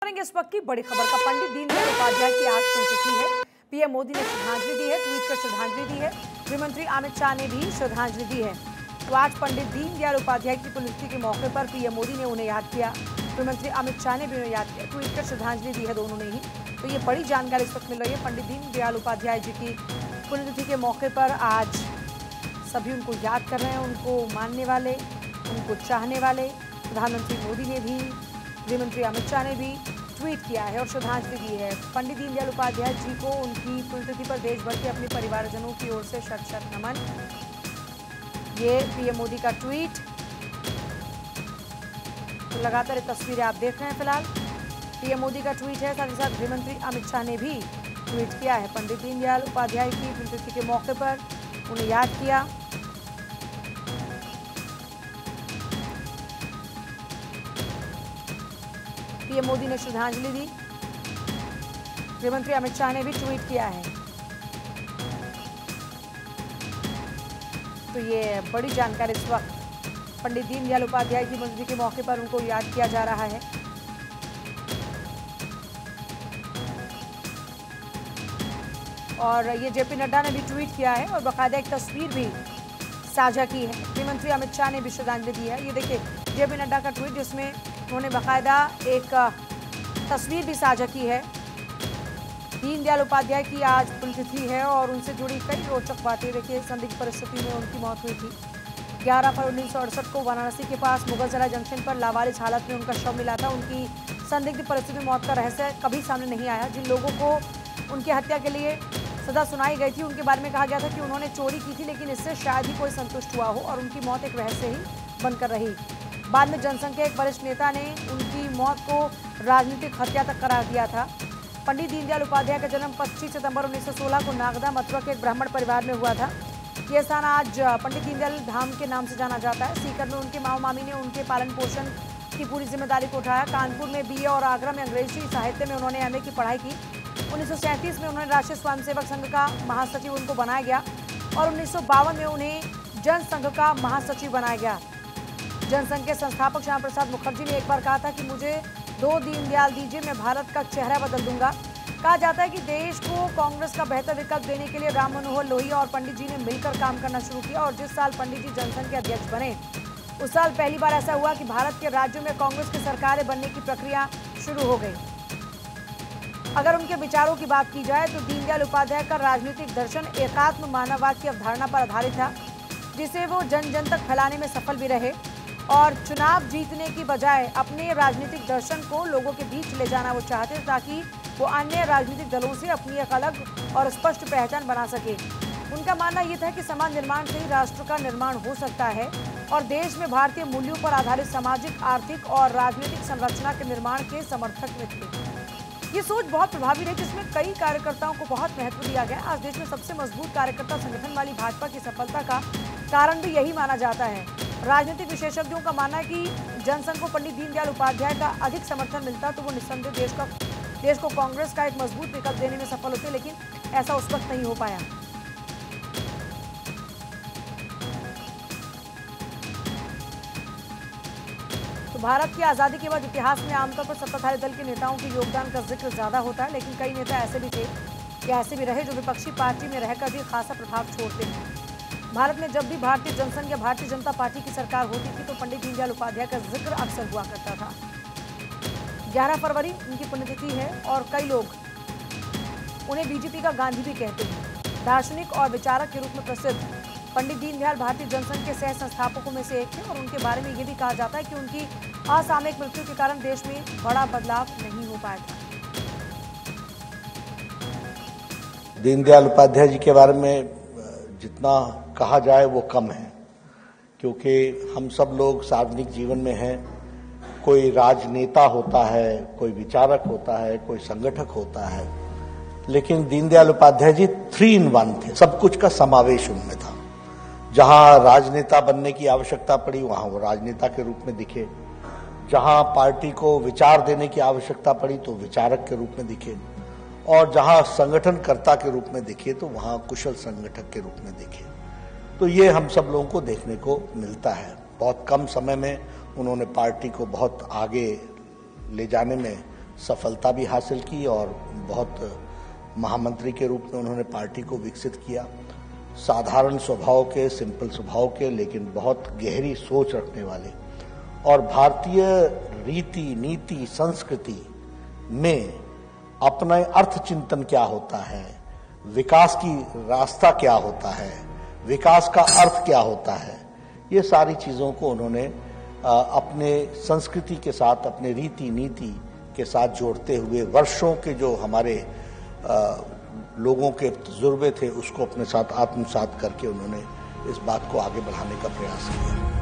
करेंगे इस वक्त की बड़ी खबर का। पंडित दीनदयाल उपाध्याय की आज पुण्यतिथि है। पीएम मोदी ने श्रद्धांजलि दी है, ट्वीट कर श्रद्धांजलि दी है। गृहमंत्री अमित शाह ने भी श्रद्धांजलि दी है। तो आज पंडित दीनदयाल उपाध्याय की पुण्यतिथि के मौके पर पीएम मोदी ने उन्हें याद किया, गृहमंत्री अमित शाह ने भी उन्हें याद किया, ट्वीट कर श्रद्धांजलि दी है दोनों ने ही। तो ये बड़ी जानकारी इस वक्त मिल रही है। पंडित दीनदयाल उपाध्याय जी की पुण्यतिथि के मौके पर आज सभी उनको याद कर रहे हैं, उनको मानने वाले, उनको चाहने वाले। प्रधानमंत्री मोदी ने भी, गृहमंत्री अमित शाह ने भी ट्वीट किया है और श्रद्धांजलि दी है। पंडित दीनदयाल उपाध्याय जी को उनकी पुण्यतिथि पर देश भर के अपने परिवारजनों की ओर से शत शत नमन। ये पीएम मोदी का ट्वीट। तो लगातार ये तस्वीरें आप देख रहे हैं। फिलहाल पीएम मोदी का ट्वीट है, साथ ही साथ गृहमंत्री अमित शाह ने भी ट्वीट किया है। पंडित दीनदयाल उपाध्याय की पुण्यतिथि के मौके पर उन्हें याद किया। पीएम मोदी ने श्रद्धांजलि दी, गृहमंत्री अमित शाह ने भी ट्वीट किया है। तो ये बड़ी जानकारी इस वक्त पंडित दीनदयाल उपाध्याय की पुण्यतिथि के मौके पर उनको याद किया जा रहा है। और ये जेपी नड्डा ने भी ट्वीट किया है और बाकायदा एक तस्वीर भी साझा की है। गृहमंत्री अमित शाह ने भी श्रद्धांजलि दी है। ये देखिए जेपी नड्डा का ट्वीट, जिसमें उन्होंने बाकायदा एक तस्वीर भी साझा की है। दीनदयाल उपाध्याय की आज पुण्यतिथि है और उनसे जुड़ी कई रोचक बातें। देखिए, संदिग्ध परिस्थिति में उनकी मौत हुई थी। 11 फरवरी 1968 को वाराणसी के पास मुगलसराय जंक्शन पर लावारिस हालत में उनका शव मिला था। उनकी संदिग्ध परिस्थिति में मौत का रहस्य कभी सामने नहीं आया। जिन लोगों को उनकी हत्या के लिए सजा सुनाई गई थी, उनके बारे में कहा गया था कि उन्होंने चोरी की थी, लेकिन इससे शायद ही कोई संतुष्ट हुआ हो और उनकी मौत एक रहस्य ही बनकर रही। बाद में जनसंघ के एक वरिष्ठ नेता ने उनकी मौत को राजनीतिक हत्या तक करार दिया था। पंडित दीनदयाल उपाध्याय का जन्म 25 सितंबर 1916 को नागदा, मथुरा के एक ब्राह्मण परिवार में हुआ था। यह स्थान आज पंडित दीनदयाल धाम के नाम से जाना जाता है। सीकर में उनके माऊ मामी ने उनके पालन पोषण की पूरी जिम्मेदारी को उठाया। कानपुर में बीए और आगरा में अंग्रेजी साहित्य में उन्होंने एमए की पढ़ाई की। 1937 में उन्होंने राष्ट्रीय स्वयंसेवक संघ का महासचिव उनको बनाया गया और 1952 में उन्हें जनसंघ का महासचिव बनाया गया। जनसंघ के संस्थापक श्यामा प्रसाद मुखर्जी ने एक बार कहा था कि मुझे 2 दीनदयाल दीजिए, मैं भारत का चेहरा बदल दूंगा। कहा जाता है कि देश को कांग्रेस का बेहतर विकल्प देने के लिए राम मनोहर लोहिया और पंडित जी ने मिलकर काम करना शुरू किया और जिस साल पंडित जी जनसंघ के अध्यक्ष बने, उस साल पहली बार ऐसा हुआ कि भारत के राज्यों में कांग्रेस की सरकारें बनने की प्रक्रिया शुरू हो गई। अगर उनके विचारों की बात की जाए तो दीनदयाल उपाध्याय का राजनीतिक दर्शन एकात्म मानववाद की अवधारणा पर आधारित था, जिसे वो जन जन तक फैलाने में सफल भी रहे। और चुनाव जीतने की बजाय अपने राजनीतिक दर्शन को लोगों के बीच ले जाना वो चाहते थे, ताकि वो अन्य राजनीतिक दलों से अपनी एक अलग और स्पष्ट पहचान बना सके। उनका मानना ये था कि समाज निर्माण से ही राष्ट्र का निर्माण हो सकता है और देश में भारतीय मूल्यों पर आधारित सामाजिक, आर्थिक और राजनीतिक संरचना के निर्माण के समर्थक में थे। ये सोच बहुत प्रभावी रही, जिसमें कई कार्यकर्ताओं को बहुत महत्व दिया गया। आज देश में सबसे मजबूत कार्यकर्ता संगठन वाली भाजपा की सफलता का कारण भी यही माना जाता है। राजनीतिक विशेषज्ञों का मानना है कि जनसंघ को पंडित दीनदयाल उपाध्याय का अधिक समर्थन मिलता तो वो निस्संदेह देश को कांग्रेस का एक मजबूत विकल्प देने में सफल होते, लेकिन ऐसा उस वक्त नहीं हो पाया। तो भारत की आज़ादी के बाद इतिहास में आमतौर पर सत्ताधारी दल के नेताओं के योगदान का जिक्र ज्यादा होता है, लेकिन कई नेता ऐसे भी थे या ऐसे भी रहे जो विपक्षी पार्टी में रहकर भी खासा प्रभाव छोड़ते हैं। भारत में जब भी भारतीय जनसंघ या भारतीय जनता पार्टी की सरकार होती थी तो पंडित दीनदयाल उपाध्याय का जिक्र अक्सर हुआ करता था। 11 फरवरी उनकी पुण्यतिथि है और कई लोग उन्हें बीजेपी का गांधी भी कहते हैं। दार्शनिक और विचारक के रूप में प्रसिद्ध पंडित दीनदयाल भारतीय जनसंघ के सह संस्थापकों में से एक थे और उनके बारे में ये भी कहा जाता है कि उनकी असामयिक मृत्यु के कारण देश में बड़ा बदलाव नहीं हो पाया था। दीनदयाल उपाध्याय जी के बारे में जितना कहा जाए वो कम है, क्योंकि हम सब लोग सार्वजनिक जीवन में हैं। कोई राजनेता होता है, कोई विचारक होता है, कोई संगठक होता है, लेकिन दीनदयाल उपाध्याय जी 3 in 1 थे। सब कुछ का समावेश उनमें था। जहां राजनेता बनने की आवश्यकता पड़ी वहां वो राजनेता के रूप में दिखे, जहां पार्टी को विचार देने की आवश्यकता पड़ी तो विचारक के रूप में दिखे, और जहां संगठनकर्ता के रूप में दिखे तो वहां कुशल संगठक के रूप में दिखे। तो ये हम सब लोगों को देखने को मिलता है। बहुत कम समय में उन्होंने पार्टी को बहुत आगे ले जाने में सफलता भी हासिल की और बहुत महामंत्री के रूप में उन्होंने पार्टी को विकसित किया। साधारण स्वभाव के, सिंपल स्वभाव के, लेकिन बहुत गहरी सोच रखने वाले और भारतीय रीति, नीति, संस्कृति में अपना अर्थ चिंतन क्या होता है, विकास की रास्ता क्या होता है, विकास का अर्थ क्या होता है, ये सारी चीजों को उन्होंने अपने संस्कृति के साथ, अपने रीति नीति के साथ जोड़ते हुए वर्षों के जो हमारे लोगों के तजुर्बे थे उसको अपने साथ आत्मसात करके उन्होंने इस बात को आगे बढ़ाने का प्रयास किया।